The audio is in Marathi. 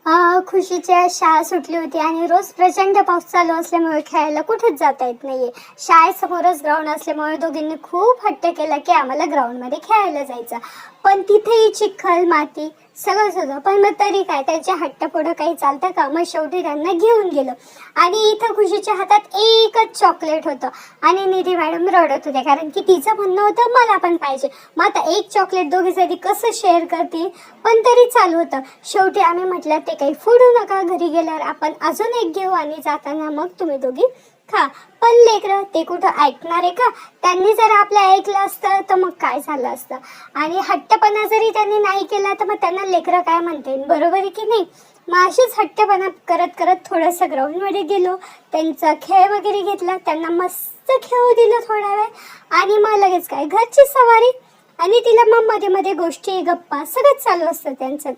खुशीची आज शाळा सुटली होती आणि रोज प्रचंड पाऊस चालू असल्यामुळे खेळायला कुठेच जाता येत नाहीये. शाळेसमोरच ग्राउंड असल्यामुळे दोघींनी खूप हट्ट केला की आम्हाला ग्राउंडमध्ये खेळायला जायचं. पण तिथेही चिखल माती सगळंच होतं. पण मग तरी काय, त्यांच्या हट्ट पुढं काही चालतं का? मग शेवटी त्यांना घेऊन गेलो आणि इथं खुशीच्या हातात एकच चॉकलेट होतं आणि निधी मॅडम रडत होत्या कारण की तिचं म्हणणं होतं मला पण पाहिजे. मग आता एक चॉकलेट दोघींसाठी कसं शेअर करतील? पण तरी चालू होतं. शेवटी आम्ही म्हटलं ते काही फोडू नका, घरी गेल्यावर आपण अजून एक घेऊ आणि जाताना मग तुम्ही दोघी खा. पण लेकरं ते कुठं ऐकणार आहे का? त्यांनी जर आपलं ऐकलं असतं तर मग काय झालं असतं? आणि हट्टपणा जरी त्यांनी नाही केला तर मग त्यांना लेकरं काय म्हणतील, बरोबर आहे की नाही? मग अशीच हट्टपणा करत करत थोडंसं ग्राउंडमध्ये गेलो, त्यांचा खेळ वगैरे घेतला, त्यांना मस्त खेळू दिलं थोडा वेळ आणि मग लगेच काय घरची सवारी. आणि तिला मग मध्ये मध्ये गोष्टी गप्पा सगळंच चालू असतं त्यांचं.